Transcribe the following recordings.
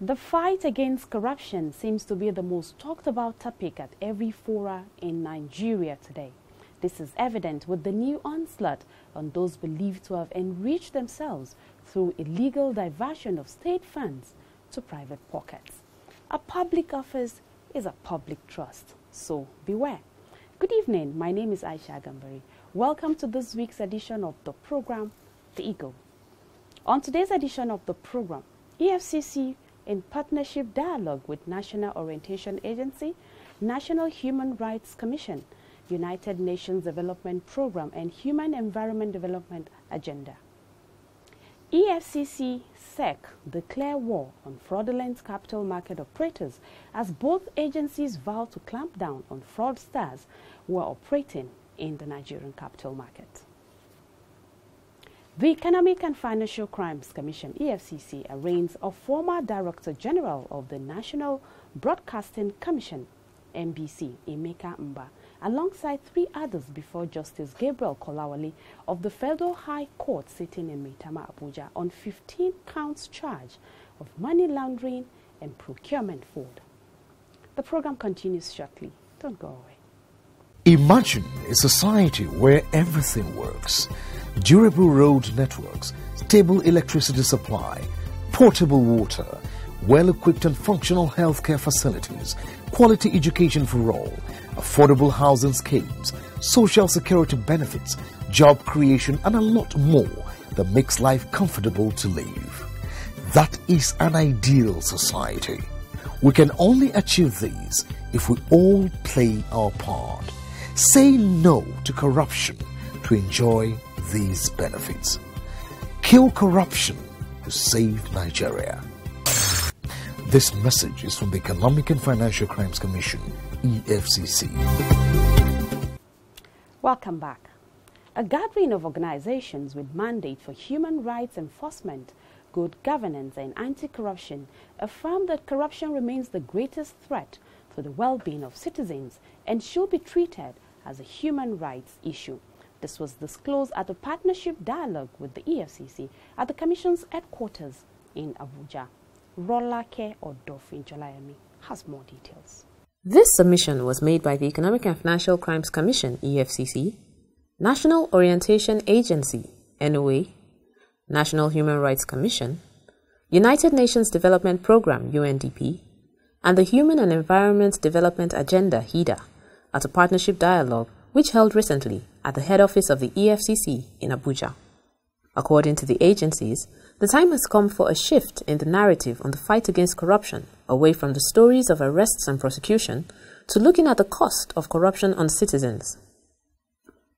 The fight against corruption seems to be the most talked about topic at every fora in Nigeria today. This is evident with the new onslaught on those believed to have enriched themselves through illegal diversion of state funds to private pockets. A public office is a public trust, so beware. Good evening, my name is Aisha Gambari. Welcome to this week's edition of the program, The Eagle. On today's edition of the program, EFCC in partnership dialogue with National Orientation Agency, National Human Rights Commission, United Nations Development Program, and Human Environment Development Agenda. EFCC SEC declare war on fraudulent capital market operators as both agencies vow to clamp down on fraudsters who are operating in the Nigerian capital market. The Economic and Financial Crimes Commission, EFCC, arraigns a former Director General of the National Broadcasting Commission, NBC, Emeka Mba, alongside 3 others before Justice Gabriel Kolawole of the Federal High Court sitting in Maitama, Abuja, on 15 counts charge of money laundering and procurement fraud. The program continues shortly. Don't go away. Imagine a society where everything works. Durable road networks, stable electricity supply, portable water, well-equipped and functional healthcare facilities, quality education for all, affordable housing schemes, social security benefits, job creation, and a lot more that makes life comfortable to live. That is an ideal society. We can only achieve these if we all play our part. Say no to corruption to enjoy these benefits. Kill corruption to save Nigeria. This message is from the Economic and Financial Crimes Commission, EFCC. Welcome back. A gathering of organizations with mandate for human rights enforcement, good governance, and anti-corruption affirmed that corruption remains the greatest threat to the well-being of citizens and should be treated as a human rights issue. This was disclosed at a partnership dialogue with the EFCC at the Commission's headquarters in Abuja. Rolake Odofin Jolayemi has more details. This submission was made by the Economic and Financial Crimes Commission, EFCC, National Orientation Agency, NOA, National Human Rights Commission, United Nations Development Program, UNDP, and the Human and Environment Development Agenda, HEDA, at a partnership dialogue which held recently at the head office of the EFCC in Abuja. According to the agencies, the time has come for a shift in the narrative on the fight against corruption, away from the stories of arrests and prosecution to looking at the cost of corruption on citizens.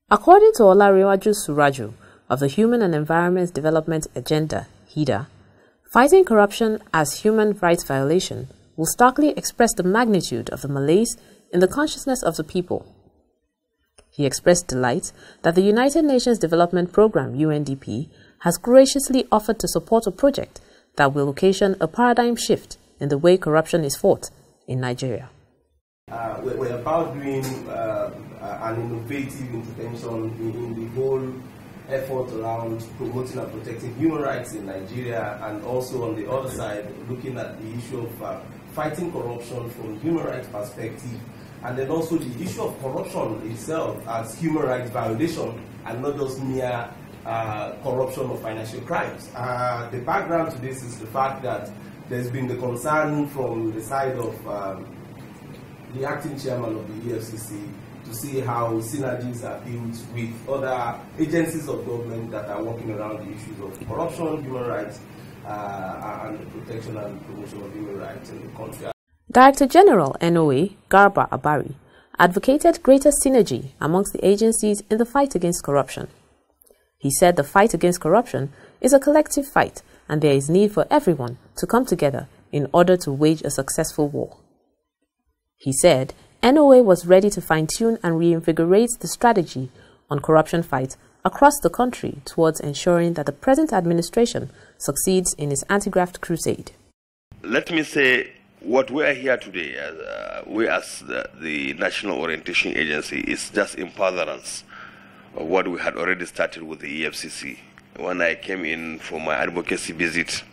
According to Olariwaju Suraju of the Human and Environment Development Agenda, HEDA, fighting corruption as human rights violation will starkly express the magnitude of the malaise in the consciousness of the people. He expressed delight that the United Nations Development Program, UNDP, has graciously offered to support a project that will occasion a paradigm shift in the way corruption is fought in Nigeria. We're about doing an innovative intervention in the whole effort around promoting and protecting human rights in Nigeria, and also on the other side, looking at the issue of fighting corruption from a human rights perspective, and then also the issue of corruption itself as human rights violation and not just mere corruption or financial crimes. The background to this is the fact that there's been the concern from the side of the acting chairman of the EFCC to see how synergies are built with other agencies of government that are working around the issues of corruption, human rights, and the protection and promotion of human rights in the country. Director General NOA, Garba Abari, advocated greater synergy amongst the agencies in the fight against corruption. He said the fight against corruption is a collective fight and there is need for everyone to come together in order to wage a successful war. He said NOA was ready to fine-tune and reinvigorate the strategy on corruption fight across the country towards ensuring that the present administration succeeds in its anti-graft crusade. Let me say what we are here today, we as the National Orientation Agency, is just in furtherance of what we had already started with the EFCC. When I came in for my advocacy visit,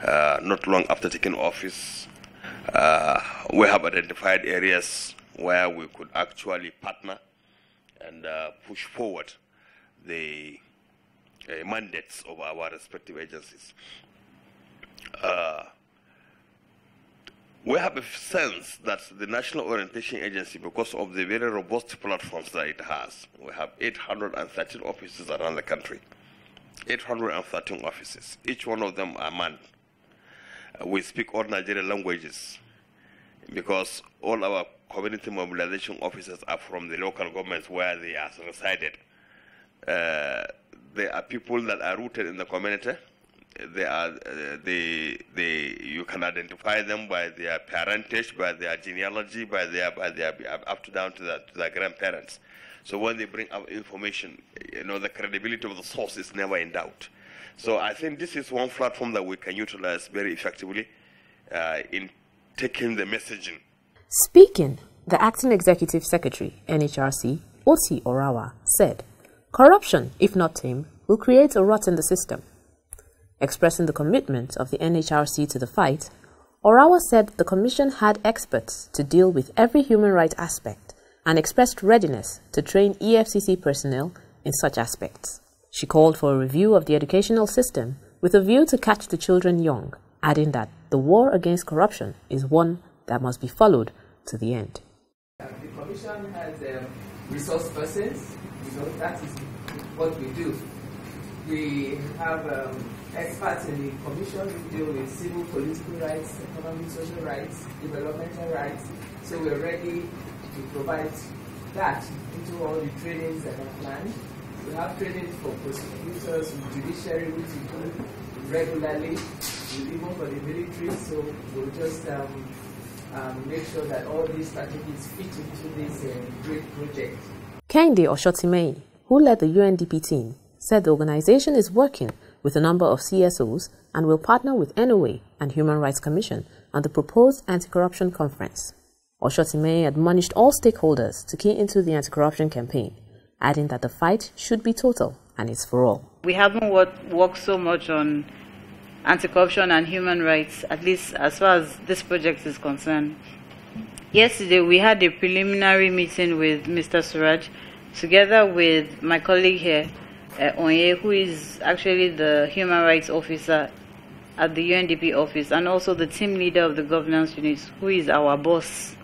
not long after taking office, we have identified areas where we could actually partner and push forward the mandates of our respective agencies. We have a sense that the National Orientation Agency, because of the very robust platforms that it has, we have 813 offices around the country. 813 offices. Each one of them are manned. We speak all Nigerian languages because all our community mobilization officers are from the local governments where they are resided. There are people that are rooted in the community. They are you can identify them by their parentage, by their genealogy, by their up to down to their grandparents. So when they bring out information, the credibility of the source is never in doubt. So I think this is one platform that we can utilize very effectively in taking the messaging. Speaking, the Acting Executive Secretary, NHRC, Oti Orawa, said, "Corruption, if not tamed, will create a rot in the system." Expressing the commitment of the NHRC to the fight, Orawa said the Commission had experts to deal with every human rights aspect and expressed readiness to train EFCC personnel in such aspects. She called for a review of the educational system with a view to catch the children young, adding that the war against corruption is one that must be followed to the end. The Commission has resource persons. That is what we do. We have experts in the Commission who deal with civil, political rights, economic, social rights, developmental rights. So we're ready to provide that into all the trainings that are planned. We have trainings for prosecutors, judiciary, which we do regularly, even for the military. So we'll just make sure that all these strategies fit into this great project. Kehinde Oshotimei, who led the UNDP team, said the organization is working with a number of CSOs and will partner with NOA and Human Rights Commission on the proposed anti-corruption conference. Oshotimei admonished all stakeholders to key into the anti-corruption campaign, adding that the fight should be total and it's for all. We haven't worked so much on anti-corruption and human rights, at least as far as this project is concerned. Yesterday, we had a preliminary meeting with Mr. Suraj, together with my colleague here, Onye, who is actually the human rights officer at the UNDP office, and also the team leader of the governance unit, who is our boss.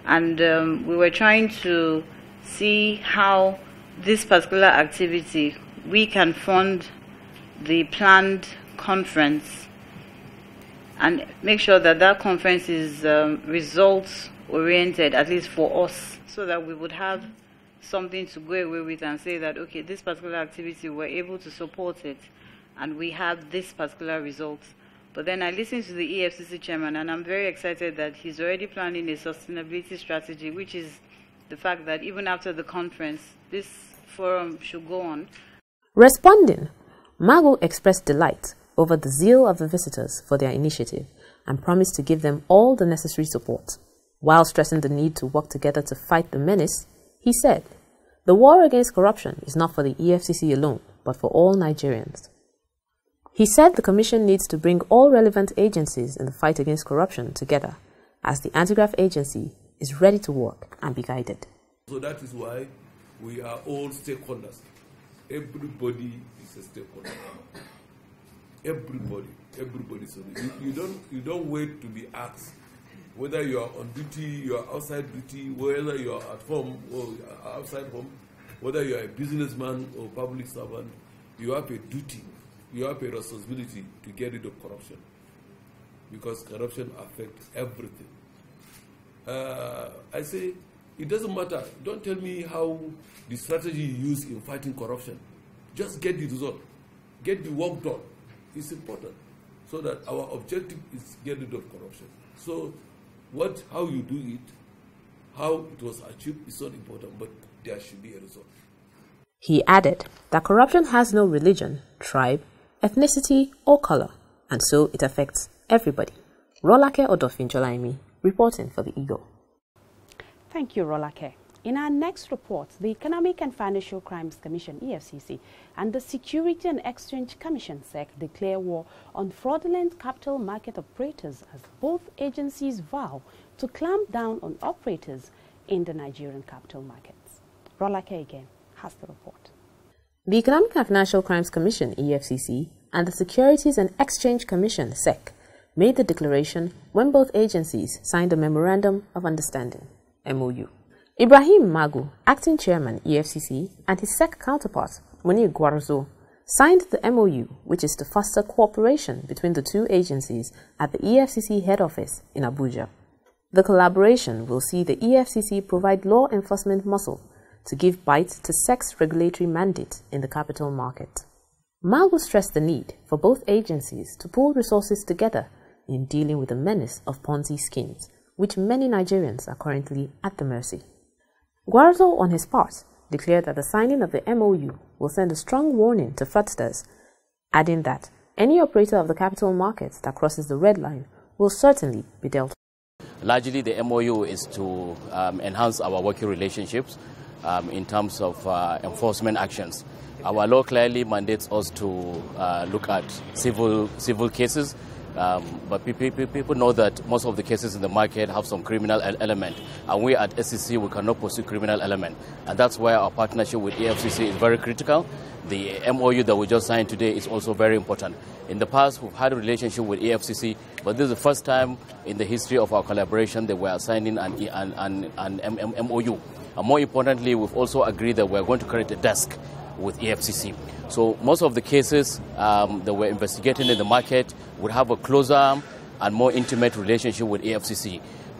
And we were trying to see how this particular activity, we can fund the planned conference and make sure that that conference is results-oriented, at least for us, so that we would have something to go away with and say that, okay, this particular activity, we're able to support it, and we have this particular result. But then I listened to the EFCC chairman, and I'm very excited that he's already planning a sustainability strategy, which is the fact that even after the conference, this forum should go on. Responding, Mago expressed delight over the zeal of the visitors for their initiative and promised to give them all the necessary support. While stressing the need to work together to fight the menace, he said, "The war against corruption is not for the EFCC alone, but for all Nigerians." He said the Commission needs to bring all relevant agencies in the fight against corruption together, as the anti-graft agency is ready to work and be guided. So that is why we are all stakeholders. Everybody is a stakeholder. Everybody. So you don't wait to be asked whether you are on duty, you are outside duty, whether you are at home or outside home, whether you are a businessman or public servant. You have a duty you have a responsibility to get rid of corruption, because corruption affects everything. I say, it doesn't matter. Don't tell me how the strategy you use in fighting corruption. Just get the result. Get the work done. It's important. So that our objective is get rid of corruption. So how you do it, how it was achieved is not important, but there should be a result. He added that corruption has no religion, tribe, ethnicity, or color, and so it affects everybody. Rolake Odofinjolaimi, reporting for the Eagle. Thank you, Rolake. In our next report, the Economic and Financial Crimes Commission, EFCC, and the Security and Exchange Commission, SEC, declare war on fraudulent capital market operators as both agencies vow to clamp down on operators in the Nigerian capital markets. Rolake again has the report. The Economic and Financial Crimes Commission, EFCC, and the Securities and Exchange Commission, SEC, made the declaration when both agencies signed a Memorandum of Understanding, MOU. Ibrahim Magu, acting chairman, EFCC, and his SEC counterpart, Munir Gwarzo, signed the MOU, which is to foster cooperation between the two agencies at the EFCC head office in Abuja. The collaboration will see the EFCC provide law enforcement muscle to give bite to SEC's regulatory mandate in the capital market. Magu stressed the need for both agencies to pool resources together in dealing with the menace of Ponzi schemes, which many Nigerians are currently at the mercy. Gwarzo, on his part, declared that the signing of the MOU will send a strong warning to fraudsters, adding that any operator of the capital markets that crosses the red line will certainly be dealt with. Largely, the MOU is to enhance our working relationships in terms of enforcement actions. Our law clearly mandates us to look at civil cases, but people know that most of the cases in the market have some criminal element, and we at SEC, we cannot pursue criminal element, and that's why our partnership with EFCC is very critical. The MOU that we just signed today is also very important. In the past, we've had a relationship with EFCC, but this is the first time in the history of our collaboration that we are signing an MOU. And more importantly, we've also agreed that we're going to create a desk with EFCC. So most of the cases that we're investigating in the market would have a closer and more intimate relationship with EFCC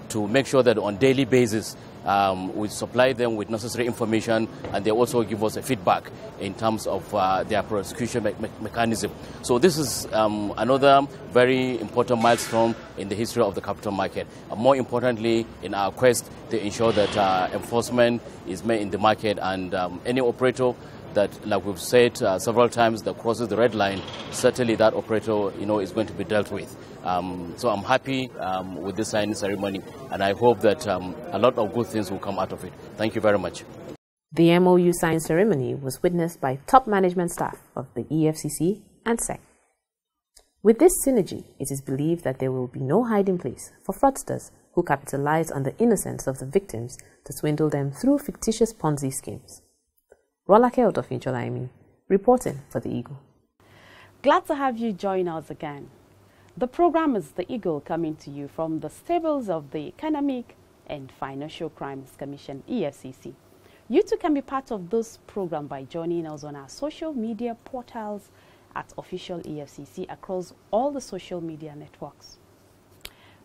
to make sure that on a daily basis we supply them with necessary information, and they also give us a feedback in terms of their prosecution mechanism. So this is another very important milestone in the history of the capital market. And more importantly, in our quest to ensure that enforcement is made in the market, and any operator that, like we've said several times, that crosses the red line, certainly that operator, is going to be dealt with. So I'm happy with this signing ceremony, and I hope that a lot of good things will come out of it. Thank you very much. The MOU signing ceremony was witnessed by top management staff of the EFCC and SEC. With this synergy, it is believed that there will be no hiding place for fraudsters who capitalize on the innocence of the victims to swindle them through fictitious Ponzi schemes. Rolake Odofinjolaimi, reporting for the Eagle. Glad to have you join us again. The program is The Eagle, coming to you from the stables of the Economic and Financial Crimes Commission, EFCC. You too can be part of this program by joining us on our social media portals at Official EFCC across all the social media networks.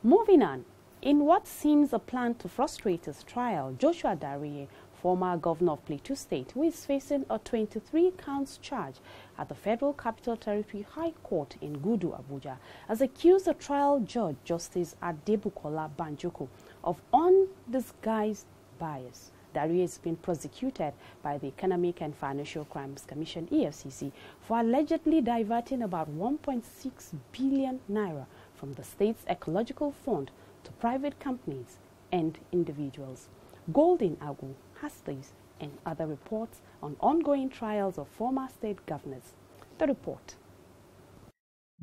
Moving on, in what seems a plan to frustrate his trial, Joshua Dariye, former governor of Plateau State, who is facing a 23-count charge at the Federal Capital Territory High Court in Gudu, Abuja, has accused the trial judge, Justice Adebukola Banjoko, of undisguised bias. Dariye has been prosecuted by the Economic and Financial Crimes Commission, EFCC, for allegedly diverting about 1.6 billion naira from the state's ecological fund to private companies and individuals. Golden Agu has these and other reports on ongoing trials of former state governors. The report.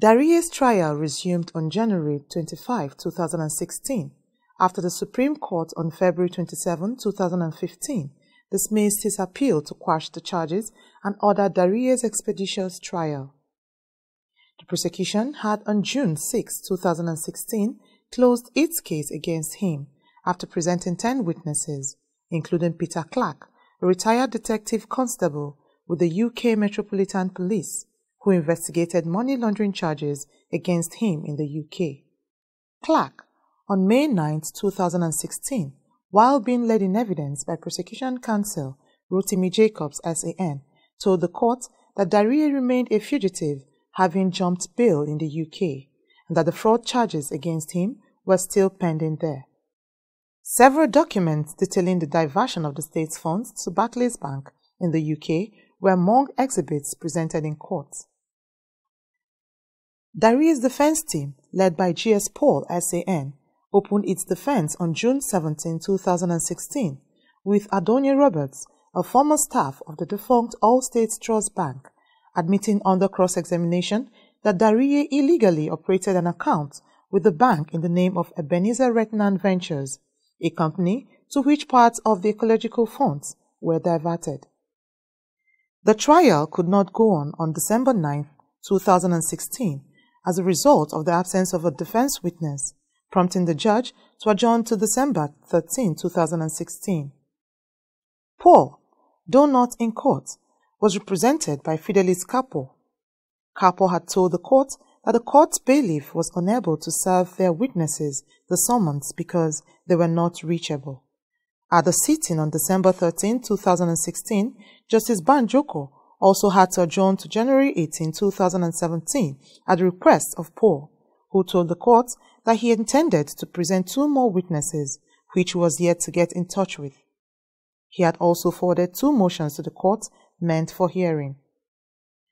Dariye's trial resumed on January 25, 2016, after the Supreme Court on February 27, 2015 dismissed his appeal to quash the charges and ordered Dariye's expeditious trial. The prosecution had on June 6, 2016 closed its case against him after presenting 10 witnesses, including Peter Clark, a retired detective constable with the UK Metropolitan Police, who investigated money laundering charges against him in the UK. Clark, on May 9, 2016, while being led in evidence by prosecution counsel Rotimi Jacobs SAN, told the court that Dariye remained a fugitive, having jumped bail in the UK, and that the fraud charges against him were still pending there. Several documents detailing the diversion of the state's funds to Barclays Bank in the UK were among exhibits presented in court. Dariye's defense team, led by GS Paul SAN, opened its defense on June 17, 2016, with Adonia Roberts, a former staff of the defunct All States Trust Bank, admitting under cross-examination that Dariye illegally operated an account with the bank in the name of Ebenezer Retnan Ventures, a company to which parts of the ecological funds were diverted. The trial could not go on December 9, 2016, as a result of the absence of a defense witness, prompting the judge to adjourn to December 13, 2016. Paul, though not in court, was represented by Fidelis Capo. Capo had told the court that the court's bailiff was unable to serve their witnesses the summons because they were not reachable. At the sitting on December 13, 2016, Justice Banjoko also had to adjourn to January 18, 2017 at the request of Paul, who told the court that he intended to present 2 more witnesses, which he was yet to get in touch with. He had also forwarded 2 motions to the court meant for hearing.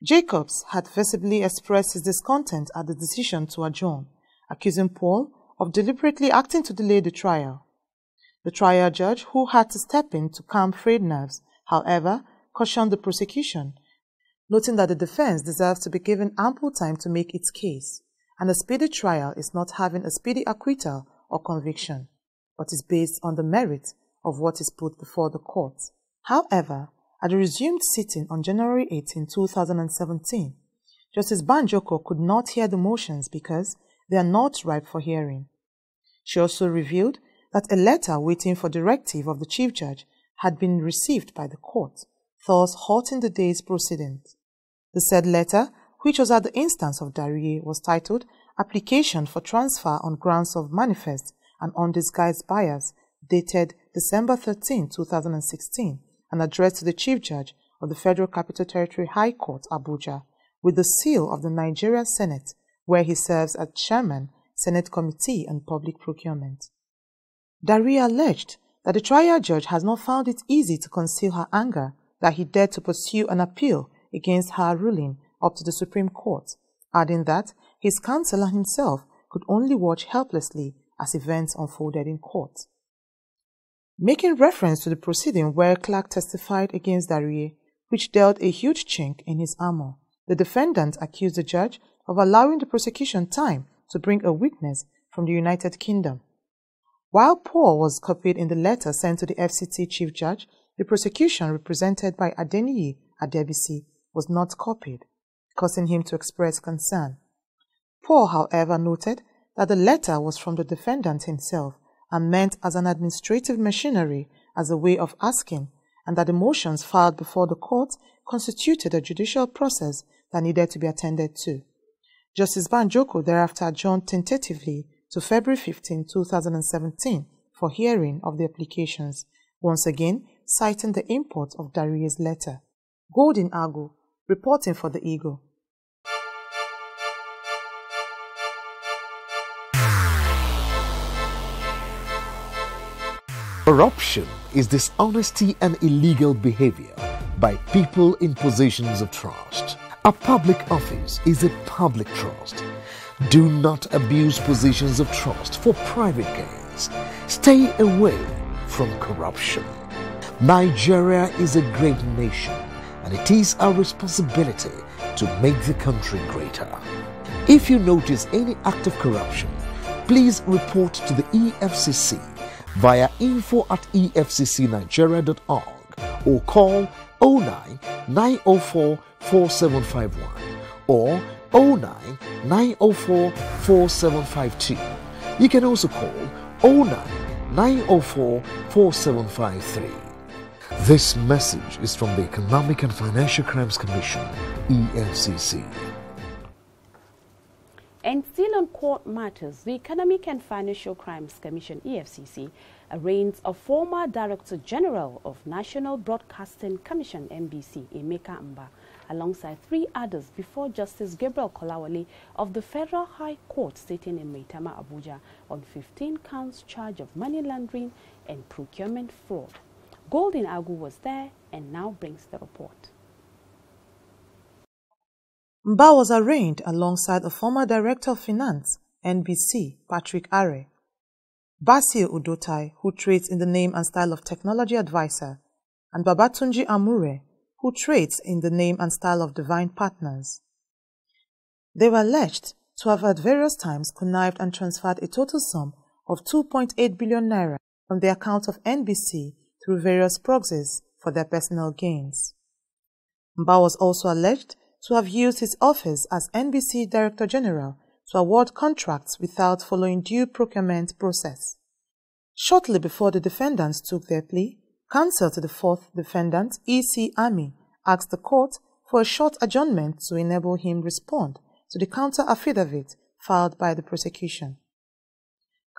Jacobs had visibly expressed his discontent at the decision to adjourn, accusing Paul of deliberately acting to delay the trial. The trial judge, who had to step in to calm frayed nerves, however, cautioned the prosecution, noting that the defense deserves to be given ample time to make its case, and a speedy trial is not having a speedy acquittal or conviction, but is based on the merit of what is put before the court. However, at the resumed sitting on January 18, 2017, Justice Banjoko could not hear the motions because they are not ripe for hearing. She also revealed that a letter waiting for directive of the Chief Judge had been received by the court, thus halting the day's proceedings. The said letter, which was at the instance of Dariye, was titled Application for Transfer on Grounds of Manifest and Undisguised Bias, dated December 13, 2016, and addressed to the Chief Judge of the Federal Capital Territory High Court, Abuja, with the seal of the Nigeria Senate, where he serves as Chairman, Senate Committee on Public Procurement. Dariye alleged that the trial judge has not found it easy to conceal her anger that he dared to pursue an appeal against her ruling up to the Supreme Court, adding that his counsel and himself could only watch helplessly as events unfolded in court. Making reference to the proceeding where Clark testified against Dariye, which dealt a huge chink in his armor, the defendant accused the judge of allowing the prosecution time to bring a witness from the United Kingdom. While Paul was copied in the letter sent to the FCT Chief Judge, the prosecution, represented by Adeniyi Adebisi, was not copied, causing him to express concern. Paul, however, noted that the letter was from the defendant himself and meant as an administrative machinery as a way of asking, and that the motions filed before the court constituted a judicial process that needed to be attended to. Justice Banjoko thereafter adjourned tentatively to February 15, 2017 for hearing of the applications, once again citing the import of Dariye's letter. Golden Agu, reporting for the Eagle. Corruption is dishonesty and illegal behavior by people in positions of trust. A public office is a public trust. Do not abuse positions of trust for private gains. Stay away from corruption. Nigeria is a great nation, and it is our responsibility to make the country greater. If you notice any act of corruption, please report to the EFCC via info@efccnigeria.org or call 09 904 4751 or 09 904 4752. You can also call 09 904 4753. This message is from the Economic and Financial Crimes Commission. EFCC. And still on court matters, the Economic and Financial Crimes Commission, EFCC, arraigns a former Director General of National Broadcasting Commission, NBC, Emeka Mba, alongside 3 others before Justice Gabriel Kolawole of the Federal High Court sitting in Maitama, Abuja, on 15 counts charge of money laundering and procurement fraud. Golden Agu was there and now brings the report. Mba was arraigned alongside a former Director of Finance, NBC, Patrick Are, Basil Udotai, who trades in the name and style of Technology Advisor, and Babatunji Amure, who trades in the name and style of Divine Partners. They were alleged to have at various times connived and transferred a total sum of 2.8 billion naira from the account of NBC through various proxies for their personal gains. Mba was also alleged to have used his office as NBC Director General to award contracts without following due procurement process. Shortly before the defendants took their plea, counsel to the 4th defendant, E.C. Ami, asked the court for a short adjournment to enable him respond to the counter-affidavit filed by the prosecution.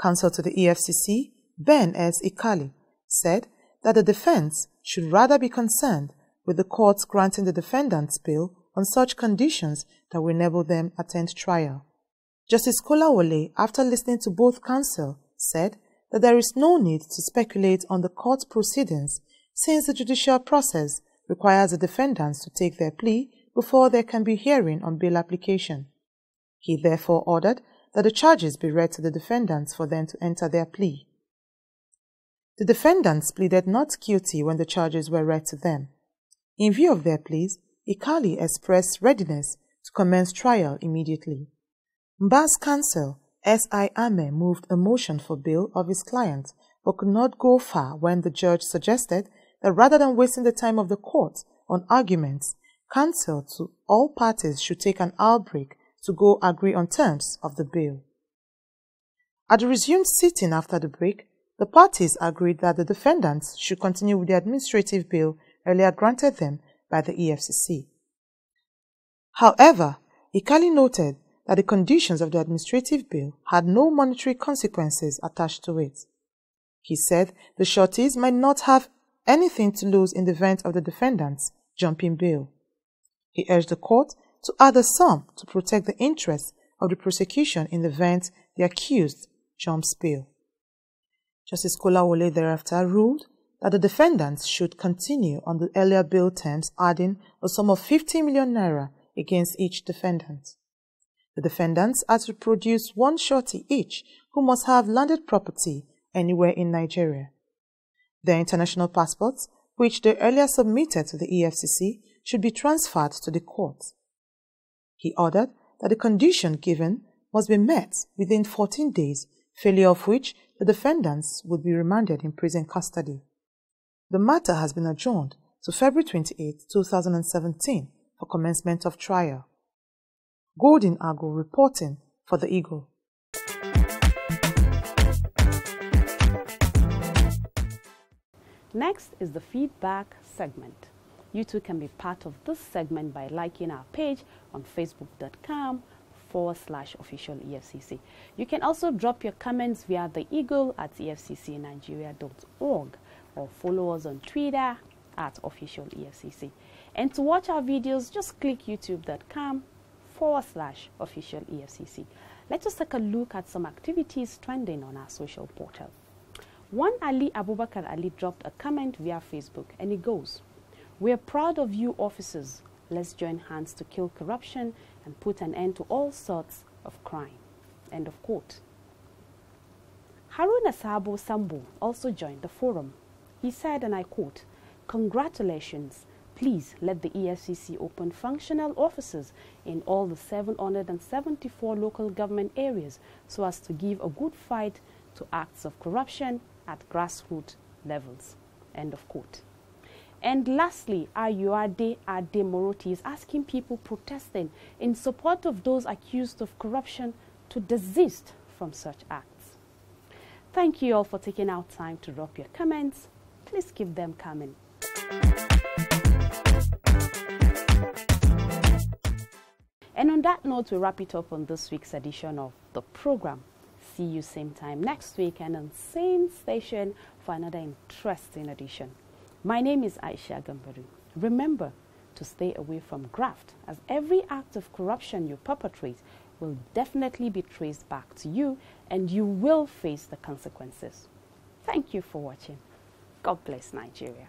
Counsel to the EFCC, Ben S. Ikali, said that the defense should rather be concerned with the courts granting the defendants bail on such conditions that will enable them attend trial. Justice Kolawole, after listening to both counsel, said that there is no need to speculate on the court proceedings since the judicial process requires the defendants to take their plea before there can be hearing on bail application. He therefore ordered that the charges be read to the defendants for them to enter their plea. The defendants pleaded not guilty when the charges were read to them. In view of their pleas, Ikali expressed readiness to commence trial immediately. Mba's counsel, S.I. Ame, moved a motion for bail of his client, but could not go far when the judge suggested that rather than wasting the time of the court on arguments, counsel to all parties should take an hour break to go agree on terms of the bail. At the resumed sitting after the break, the parties agreed that the defendants should continue with the administrative bail earlier granted them by the EFCC. However, Ikali noted that the conditions of the administrative bail had no monetary consequences attached to it. He said the sureties might not have anything to lose in the event of the defendants jumping bail. He urged the court to add a sum to protect the interests of the prosecution in the event the accused jumps bail. Justice Kolawole thereafter ruled that the defendants should continue on the earlier bail terms, adding a sum of 50 million naira against each defendant. The defendants are to produce one surety each who must have landed property anywhere in Nigeria. Their international passports, which they earlier submitted to the EFCC, should be transferred to the court. He ordered that the condition given must be met within 14 days, failure of which the defendants would be remanded in prison custody. The matter has been adjourned to February 28, 2017 for commencement of trial. Golden Agu reporting for the Eagle. Next is the feedback segment. You too can be part of this segment by liking our page on facebook.com/official EFCC. You can also drop your comments via the Eagle at efccnigeria.org or follow us on Twitter at official EFCC. And to watch our videos, just click youtube.com/official EFCC. Let us take a look at some activities trending on our social portal. One Ali Abubakar Ali dropped a comment via Facebook, and it goes, "We're proud of you officers. Let's join hands to kill corruption and put an end to all sorts of crime." End of quote. Haruna Sabo Sambo also joined the forum. He said, and I quote, "Congratulations. Please let the EFCC open functional offices in all the 774 local government areas so as to give a good fight to acts of corruption at grassroots levels." End of quote. And lastly, Ayuade Ademoroti is asking people protesting in support of those accused of corruption to desist from such acts. Thank you all for taking out time to drop your comments. Please keep them coming. And on that note, we wrap it up on this week's edition of the program. See you same time next week and on same station for another interesting edition. My name is Aisha Gambaru. Remember to stay away from graft, as every act of corruption you perpetrate will definitely be traced back to you and you will face the consequences. Thank you for watching. God bless Nigeria.